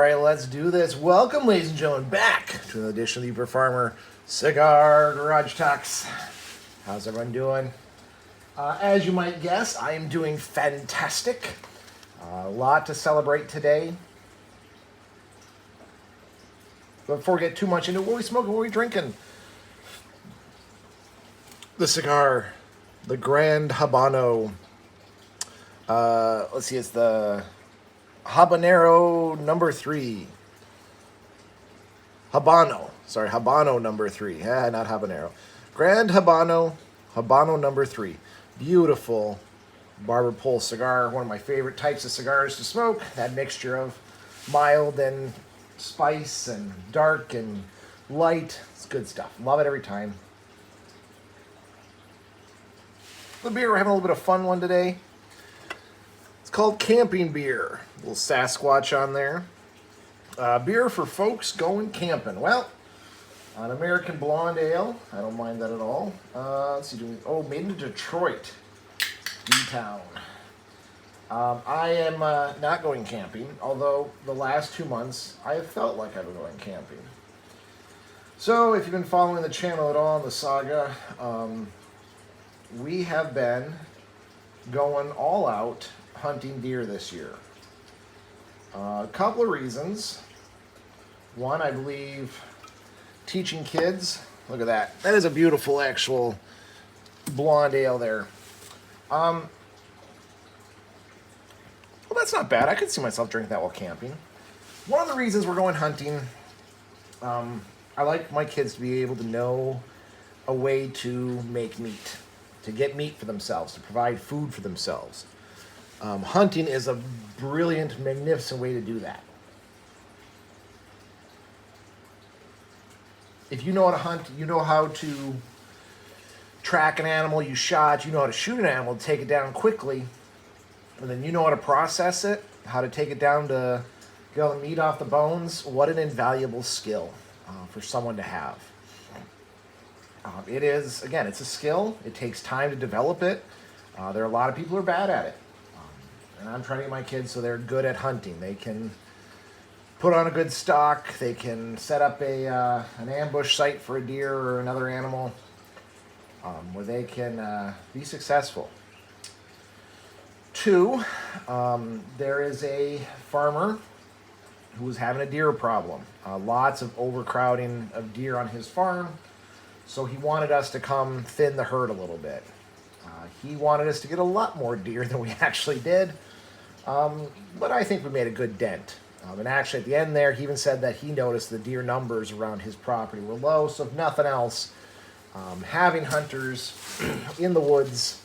right, let's do this. Welcome, ladies and gentlemen, back to an edition of the Uber Farmer Cigar Garage Talks. How's everyone doing? As you might guess, I am doing fantastic. A lot to celebrate today. But before we get too much into what are we smoking, what are we drinking? The cigar, the Grand Habano. Let's see, it's the Habanero number 3. Habano number 3. Not habanero. Grand Habano number 3. Beautiful barber pole cigar. One of my favorite types of cigars to smoke. That mixture of mild and spice and dark and light. It's good stuff. Love it every time. The beer, we're having a little bit of fun one today. It's called Camping Beer. A little Sasquatch on there. Beer for folks going camping. Well, an American Blonde Ale. I don't mind that at all. Let's see. Made in Detroit. D-Town. I am not going camping, although the last 2 months I have felt like I've been going camping. So if you've been following the channel at all in the saga, we have been going all out hunting deer this year. A couple of reasons. One, I believe teaching kids. Look at that. That is a beautiful actual blonde ale there. Well, that's not bad. I could see myself drinking that while camping. One of the reasons we're going hunting, I like my kids to be able to know a way to make meat, to get meat for themselves, to provide food for themselves. Hunting is a brilliant, magnificent way to do that. If you know how to hunt, you know how to track an animal you shot, you know how to shoot an animal, to take it down quickly, and then you know how to process it, how to take it down to get all the meat off the bones. What an invaluable skill for someone to have. It is, again, it's a skill. It takes time to develop it. There are a lot of people who are bad at it. And I'm trying to get my kids so they're good at hunting. They can put on a good stalk. They can set up an ambush site for a deer or another animal where they can be successful. 2, there is a farmer who was having a deer problem. Lots of overcrowding of deer on his farm. So he wanted us to come thin the herd a little bit. He wanted us to get a lot more deer than we actually did. But I think we made a good dent. And actually at the end there, he even said that he noticed the deer numbers around his property were low. So if nothing else, having hunters in the woods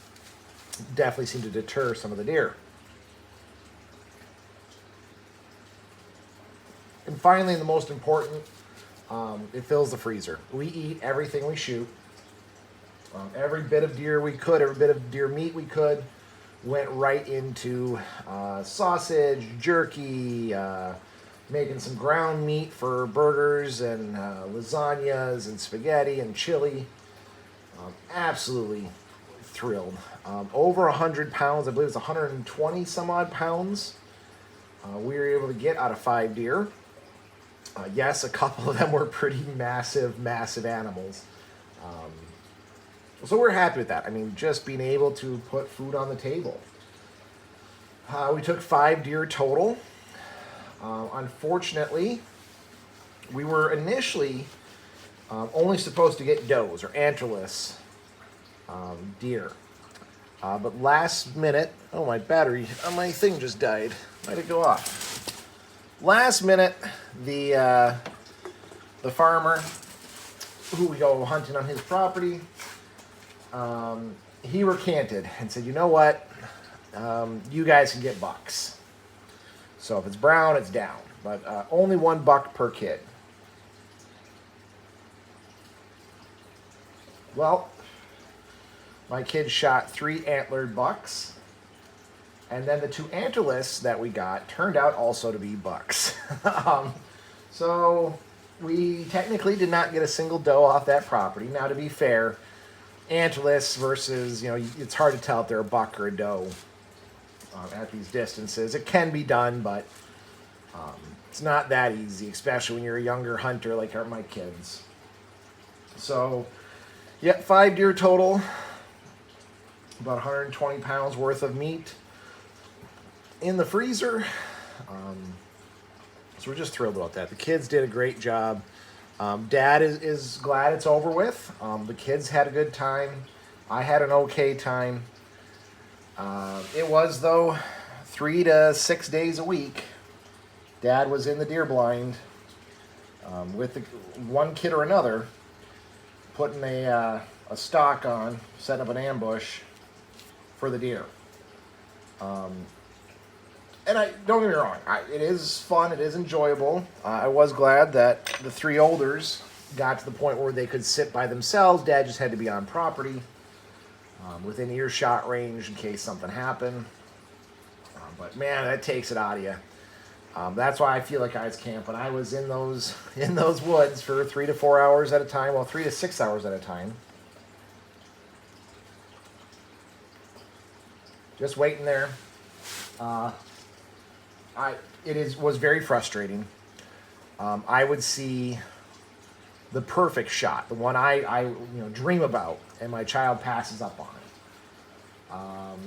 definitely seemed to deter some of the deer. And finally, the most important, it fills the freezer. We eat everything we shoot. Every bit of deer we could, every bit of deer meat we could, went right into sausage, jerky, making some ground meat for burgers and lasagnas and spaghetti and chili. Absolutely thrilled. Over 100 pounds, I believe it's 120 some odd pounds, we were able to get out of 5 deer. Yes, a couple of them were pretty massive animals. So we're happy with that. I mean, just being able to put food on the table. We took 5 deer total. Unfortunately, we were initially only supposed to get does or antlerless deer. But last minute, my battery on my thing just died. Might it go off? Last minute, the farmer who we go hunting on his property, he recanted and said, you know what, you guys can get bucks. So if it's brown, it's down, but only 1 buck per kid. Well, my kids shot 3 antlered bucks, and then the 2 antlerless that we got turned out also to be bucks. So we technically did not get a single doe off that property. Now, to be fair, antlerless versus, it's hard to tell if they're a buck or a doe at these distances. It can be done, but It's not that easy, especially when you're a younger hunter like are my kids. So, yeah, 5 deer total, about 120 pounds worth of meat in the freezer. So we're just thrilled about that. The kids did a great job. Dad is glad it's over with. The kids had a good time. I had an okay time. It was, though, 3 to 6 days a week. Dad was in the deer blind with one kid or another, putting a stalk on, setting up an ambush for the deer. And don't get me wrong, it is fun, it is enjoyable. I was glad that the 3 olders got to the point where they could sit by themselves. Dad just had to be on property, within earshot range in case something happened. But man, that takes it out of you. That's why I feel like I was camping. I was in those woods for 3 to 4 hours at a time, well, 3 to 6 hours at a time. Just waiting there. Was very frustrating. I would see the perfect shot, the one I dream about, and my child passes up on it.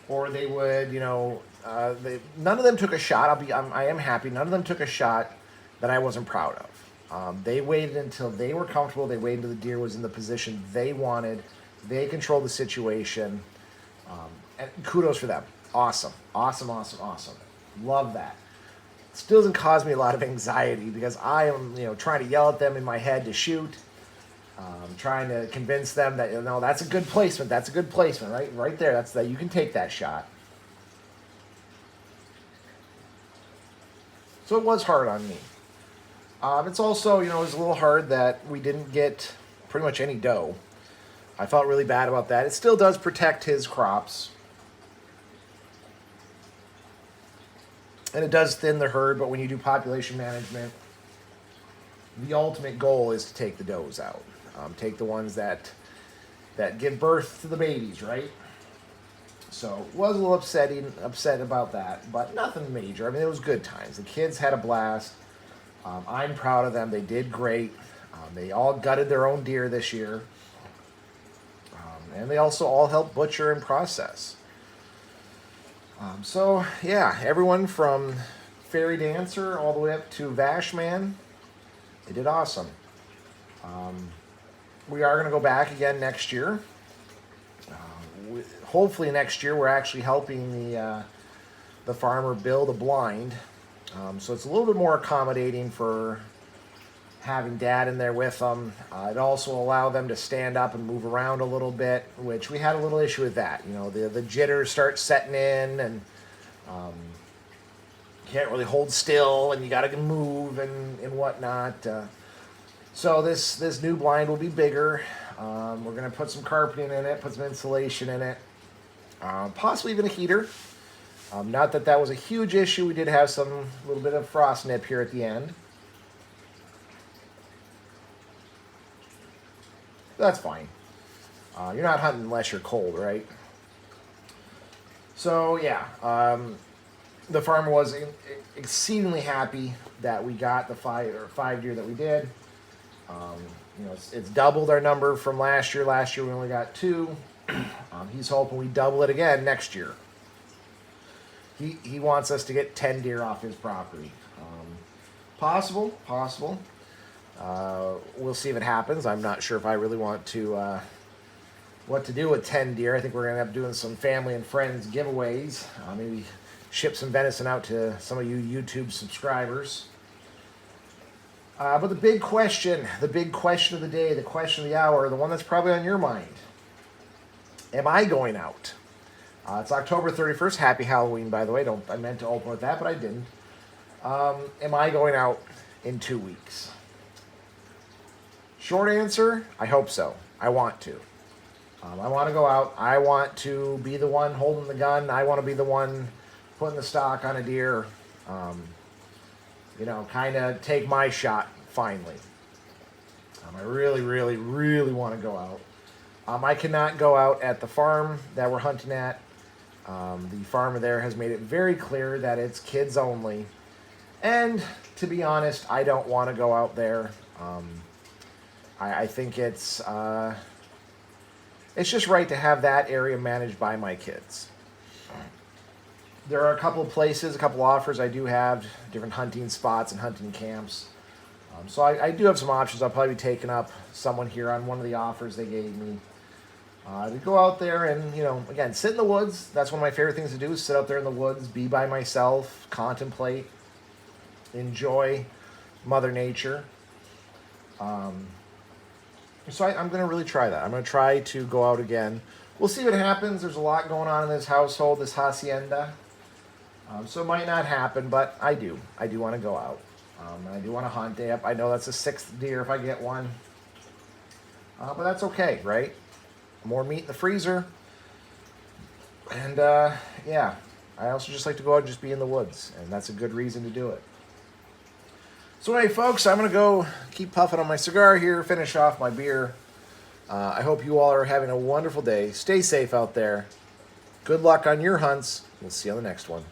Or they would, none of them took a shot. I am happy. None of them took a shot that I wasn't proud of. They waited until they were comfortable. They waited until the deer was in the position they wanted. They controlled the situation. And kudos for them. Awesome. Love that. Still doesn't cause me a lot of anxiety because I am, trying to yell at them in my head to shoot. Trying to convince them that, that's a good placement. That's a good placement, right there. That's that. You can take that shot. So it was hard on me. It's also, it was a little hard that we didn't get pretty much any doe. I felt really bad about that. It still does protect his crops. And it does thin the herd, but when you do population management, the ultimate goal is to take the does out. Take the ones that give birth to the babies, right? So was a little upset about that, but nothing major. I mean, it was good times. The kids had a blast. I'm proud of them. They did great. They all gutted their own deer this year. And they also all helped butcher and process. So, yeah, everyone from Fairy Dancer all the way up to Vashman, they did awesome. We are going to go back again next year. Hopefully next year we're actually helping the farmer build a blind. So it's a little bit more accommodating for having Dad in there with them. It also allowed them to stand up and move around a little bit, which we had a little issue with that. The jitters start setting in, and you can't really hold still, and you got to move and whatnot. So this new blind will be bigger. We're going to put some carpeting in it, put some insulation in it, possibly even a heater. Not that was a huge issue. We did have some little bit of frost nip here at the end. That's fine. You're not hunting unless you're cold, right? So yeah, the farmer was exceedingly happy that we got the 5 deer that we did. It's doubled our number from last year. Last year we only got 2. He's hoping we double it again next year. He wants us to get 10 deer off his property. Possible. We'll see if it happens. I'm not sure if I really want to what to do with 10 deer. I think we're going to end up doing some family and friends giveaways. Maybe ship some venison out to some of you YouTube subscribers. But the big question of the day, the question of the hour, the one that's probably on your mind. Am I going out? It's October 31st. Happy Halloween, by the way. I meant to open with that, but I didn't. Am I going out in 2 weeks? Short answer, I hope so. I want to. I want to go out. I want to be the one holding the gun. I want to be the one putting the stock on a deer. Kind of take my shot finally. I really, really, really want to go out. I cannot go out at the farm that we're hunting at. The farmer there has made it very clear that it's kids only. And to be honest, I don't want to go out there. I think it's just right to have that area managed by my kids. There are a couple of places, a couple offers I do have, different hunting spots and hunting camps. So I do have some options. I'll probably be taking up someone here on one of the offers they gave me. To go out there and, again, sit in the woods. That's one of my favorite things to do, is sit out there in the woods, be by myself, contemplate, enjoy Mother Nature. So I'm going to really try that. I'm going to try to go out again. We'll see what happens. There's a lot going on in this household, this hacienda. So it might not happen, but I do. I do want to go out. I do want to hunt. I know that's a 6th deer if I get one. But that's okay, right? More meat in the freezer. And, yeah. I also just like to go out and just be in the woods. And that's a good reason to do it. So anyway, folks, I'm going to go keep puffing on my cigar here, finish off my beer. I hope you all are having a wonderful day. Stay safe out there. Good luck on your hunts. We'll see you on the next one.